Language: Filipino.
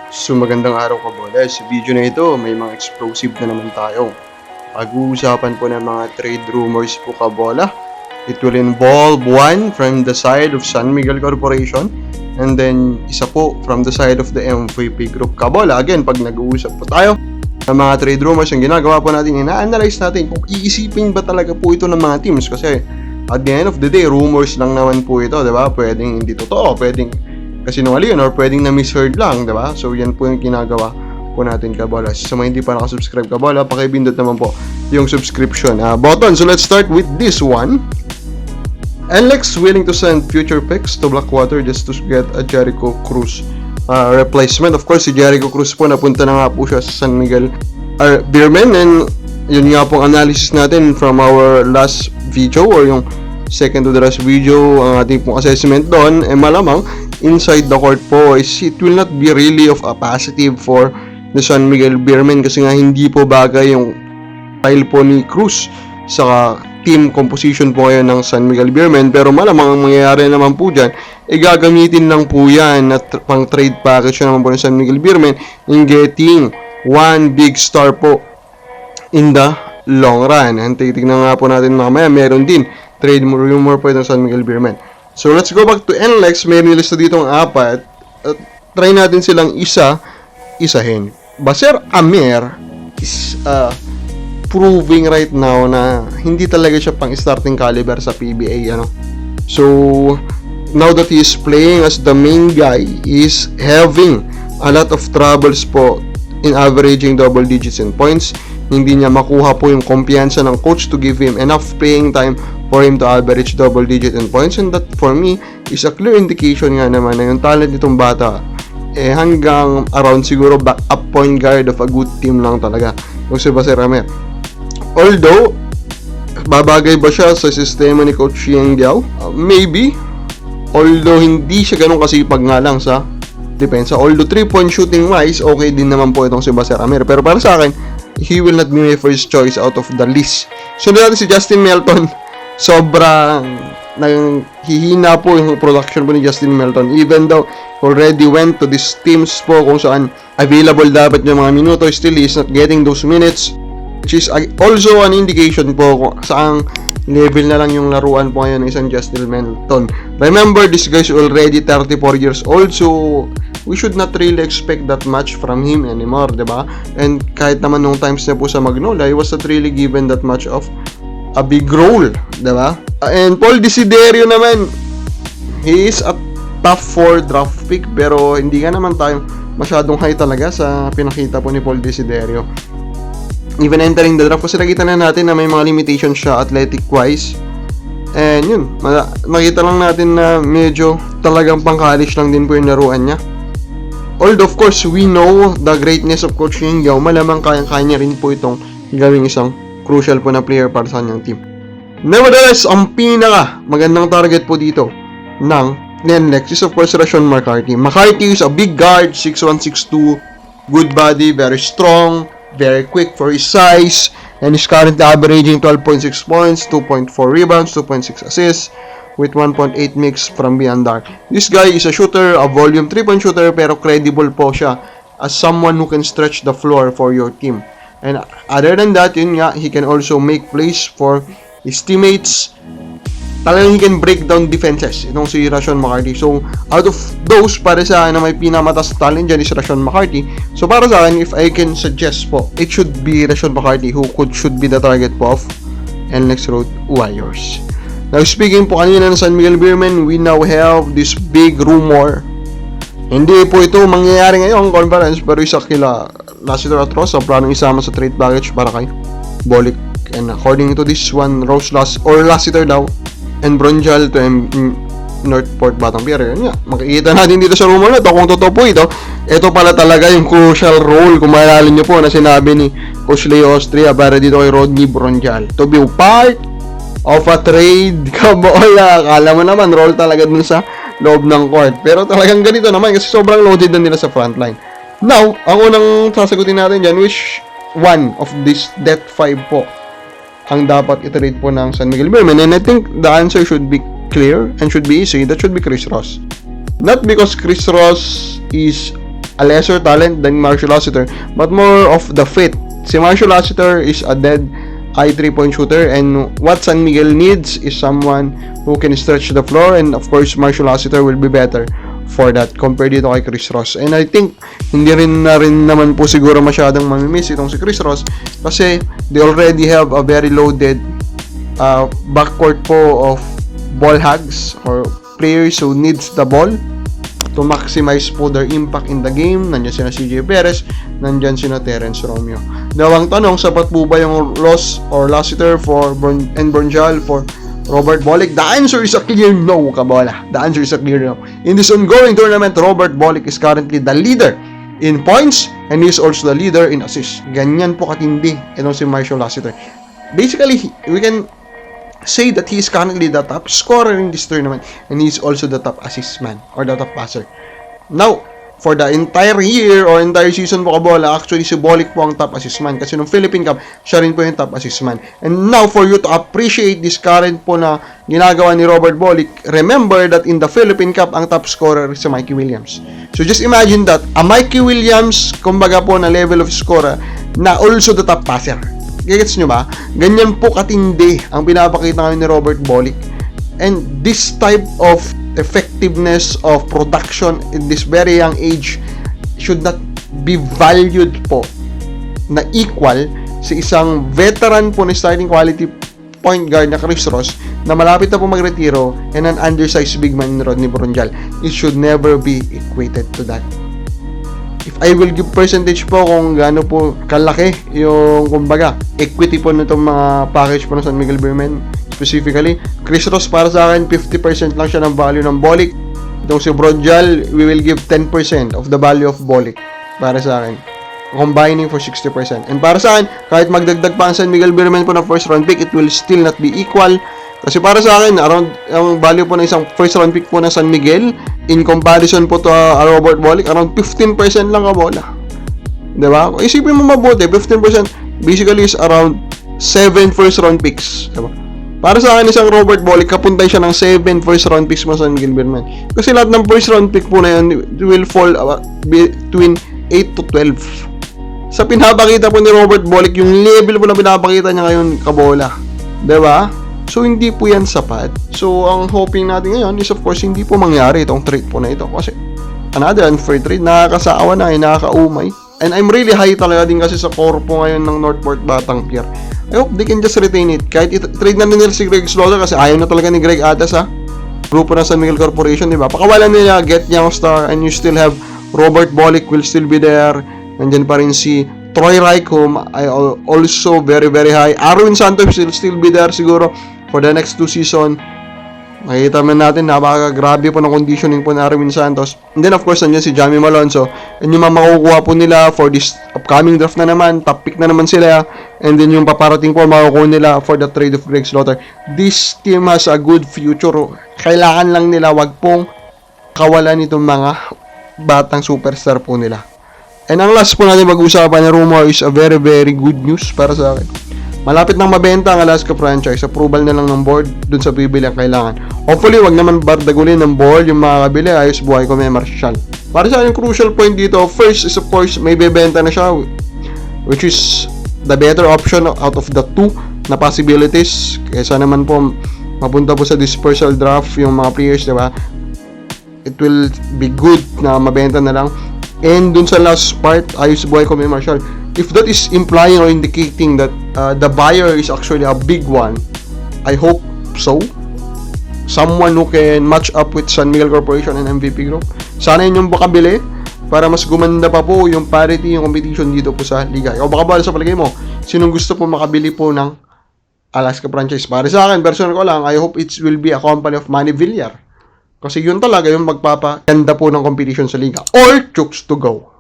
So magandang araw ka bola. Sa video na ito, may mga explosive na naman tayo. Pag-uusapan po ng mga trade rumors po ka bola. It will involve one from the side of San Miguel Corporation and then isa po from the side of the MVP Group ka bola. Again, pag nag-uusap po tayo ng mga trade rumors, ang ginagawa po natin, ina-analyze natin kung iisipin ba talaga po ito ng mga teams kasi at the end of the day, rumors lang naman po ito, diba? Pwedeng hindi totoo, pwedeng kasinungalingan or pwedeng na-misheard lang, diba? So, yan po yung ginagawa po natin, kabola. Sa mga hindi pa nakasubscribe, kabola, pakipindot naman po yung subscription button. So, let's start with this one. NLEX willing to send future picks to Blackwater just to get a Jericho Cruz replacement. Of course, si Jericho Cruz po, napunta na nga po siya sa San Miguel Beermen, and yun nga pong analysis natin from our last video or yung second to the last video, ang ating pong assessment doon, malamang inside the court po is it will not be really of a positive for the San Miguel Beermen kasi nga hindi po bagay yung style po ni Cruz sa team composition po ngayon ng San Miguel Beermen, pero malamang ang mangyayari naman po dyan gagamitin lang po yan at pang trade package naman po ng San Miguel Beermen in getting one big star po in the long run. And titignan nga po natin mamaya, meron din trade rumor po itong San Miguel Beermen. So, let's go back to NLEX. May nilista dito ang apat. Try natin silang isahin. Baser Amer is proving right now na hindi talaga siya pang starting caliber sa PBA. So, now that he is playing as the main guy, he is having a lot of troubles po in averaging double digits in points. Hindi niya makuha po yung kumpiyansa ng coach to give him enough playing time for him to average double digit in points, and that for me is a clear indication nga naman na yung talent nitong bata hanggang around siguro backup point guard of a good team lang talaga yung si Baser Amer. Although babagay ba siya sa sistema ni Coach Yeng Diao? Maybe, although hindi siya ganun kasipag nga lang sa depensa. Although 3-point shooting wise, okay din naman po itong si Baser Amer, pero para sa akin he will not be my first choice out of the list. Sunod natin si Justin Melton. Sobrang hihina po yung production po ni Justin Melton, even though already went to these teams po kung saan available dapat yung mga minuto, still he is not getting those minutes, which is also an indication po kung saan level na lang yung laruan po ngayon ng isang Justin Melton. Remember, this guy is already 34 years old, so we should not really expect that much from him anymore, diba? And kahit naman nung times na po sa Magnolia, he was not really given that much of a big role, diba? And Paul Desiderio naman, he is a top 4 draft pick, pero hindi nga naman tayo masyadong high talaga sa pinakita po ni Paul Desiderio. Even entering the draft, kasi nakita na natin na may mga limitations siya athletic wise, and yun, makita lang natin na medyo talagang pang-college lang din po yung laruan niya. Although of course we know the greatness of Coach Yeng Diao, malamang kaya niya rin po itong gawing isang crucial po na player para sa kanyang team. Nevertheless, ang pinaka magandang target po dito ng NLEX is of course Rashawn McCarty. McCarty is a big guard, 6'1", 6'2", good body, very strong, very quick for his size, and is currently averaging 12.6 points, 2.4 rebounds, 2.6 assists, with 1.8 mix from beyond arc. This guy is a shooter, a volume 3-point shooter, pero credible po siya as someone who can stretch the floor for your team. And other than that, yun nga, he can also make plays for his teammates. Talagang he can break down defenses, itong si Rashawn McCarty. So, out of those, para sa akin na may pinamatas talent dyan is Rashawn McCarty. So, para sa akin, if I can suggest po, it should be Rashawn McCarty who should be the target po of NLEX Road Warriors. Now, speaking po kanina ng San Miguel Beermen, we now have this big rumor. Hindi po ito mangyayari ngayong conference, pero isa kila Lassiter Atros ang planong isama sa trade package para kay Bolik. And according to this one, Lassiter daw and Bronjal to Northport Batang Pier. Yan nga, makikita natin dito sa rumor na to kung totoo po ito. Ito pala talaga yung crucial role, kung maalala nyo po na sinabi ni Coach Leo Austria para dito kay Rodney Bronjal to be part of a trade. Kabola, akala mo naman role talaga dun sa loob ng court, pero talagang ganito naman kasi sobrang loaded na nila sa frontline. Now, ang unang sasagutin natin dyan, which one of this Death 5 po ang dapat iterate po ng San Miguel Beermen? And I think the answer should be clear and should be easy. That should be Chris Ross. Not because Chris Ross is a lesser talent than Marshall Lassiter, but more of the fit. Si Marshall Lassiter is a dead eye 3-point shooter, and what San Miguel needs is someone who can stretch the floor, and of course Marshall Lassiter will be better for that compared dito kay Chris Ross. And I think hindi rin naman po siguro masyadong mamimiss itong si Chris Ross kasi they already have a very loaded backcourt po of ball hogs or players who needs the ball to maximize po their impact in the game. Nandiyan sina CJ Perez, nandiyan sina Terence Romeo. Dalawang tanong, sapat po ba yung Ross or Lassiter and Bronjal for Robert Bolick? The answer is a clear no, kabola. The answer is a clear no. In this ongoing tournament, Robert Bolick is currently the leader in points and he is also the leader in assists. Ganyan po katindi itong si Marshall Lassiter. Basically, we can say that he is currently the top scorer in this tournament and he is also the top assist man or the top passer. Now, for the entire year or entire season po kabola, actually si Bolick po ang top assist man kasi nung Philippine Cup, siya rin po yung top assist man. And now, for you to appreciate this current po na ginagawa ni Robert Bolick, remember that in the Philippine Cup, ang top scorer is si Mikey Williams. So just imagine that, a Mikey Williams, kumbaga po na level of scorer, na also the top passer. Gets nyo ba? Ganyan po katindi ang pinapakita ngayon ni Robert Bolick. And this type of effectiveness of production in this very young age should not be valued po na equal sa isang veteran po na starting quality point guard na Chris Ross na malapit na po magretiro and an undersized big man ni Rodney Bronjal. It should never be equated to that. If I will give percentage po kung gaano po kalaki yung kumbaga equity po nitong mga package po ng San Miguel Beermen, specifically Chris Ross, para sa akin 50% lang siya ng value ng Bolick. Itong si Bronjal, we will give 10% of the value of Bolick para sa akin, combining for 60%. And para sa akin, kahit magdagdag pa ang San Miguel Beermen po ng first round pick, it will still not be equal. Kasi para sa akin, around ang value po ng isang first round pick po ng San Miguel in comparison po to Robert Bolick, around 15% lang kabola. Diba? Kung isipin mo mabuti, 15% basically is around 7 first round picks. Diba? Para sa akin, isang Robert Bolick, kapuntay siya ng 7 first round picks mo sa San Miguel Beermen. Kasi lahat ng first round pick po na yun will fall between 8 to 12. Sa pinapakita po ni Robert Bolick, yung level po na pinapakita niya ngayon kabola. Diba? So, hindi po yan sapat. So, ang hoping natin ngayon is of course, hindi po mangyari itong trade po na ito. Kasi, another unfair trade, nakakasawa na, nakakaumay. And I'm really high talaga din kasi sa core po ngayon ng Northport Batang Pier. I hope they can just retain it. Kahit trade na nila si Greg Slaughter kasi ayaw na talaga ni Greg Adas ha. Grupo ng San Miguel Corporation, di ba? Pakawalan nila, get young star, and you still have Robert Bolick will still be there. Nandyan pa rin si Troy Reich, whom I also very, very high. Arwin Santos will still be there siguro for the next 2 season. Makikita man natin, napaka-grabe po ng conditioning po ni Arwin Santos. And then of course, nandiyan si Jamie Malonzo. And yung mga makukuha po nila for this upcoming draft na naman, top pick na naman sila. And then yung paparating po, makukuha nila for the trade of Greg Slaughter. This team has a good future. Kailangan lang nila, wag pong kawalan itong mga batang superstar po nila. And ang last po natin mag-usapan na rumor is a very, very good news para sa akin. Malapit nang mabenta ang Alaska franchise. Approval na lang ng board dun sa bibili ang kailangan. Hopefully, wag naman bardagulin ng board yung mga kabili. Ayos buhay ko may Marshall. Para sa akin, crucial point dito, first is of course, may bebenta na siya, which is the better option out of the 2 na possibilities. Kaysa naman po, mapunta po sa dispersal draft yung mga players, diba? It will be good na mabenta na lang. And dun sa last part, ayos buhay ko may Marshall. If that is implying or indicating that the buyer is actually a big one, I hope so. Someone who can match up with San Miguel Corporation and MVP Group. Sana yun yung makabili para mas gumanda pa po yung parity, yung competition dito po sa liga. O baka ba sa palagay mo, sinong gusto po makabili po ng Alaska franchise? Para sa akin, personal ko lang, I hope it will be a company of Manny Villar. Kasi yun talaga yung magpapaganda po ng competition sa liga. Or Chooks to go.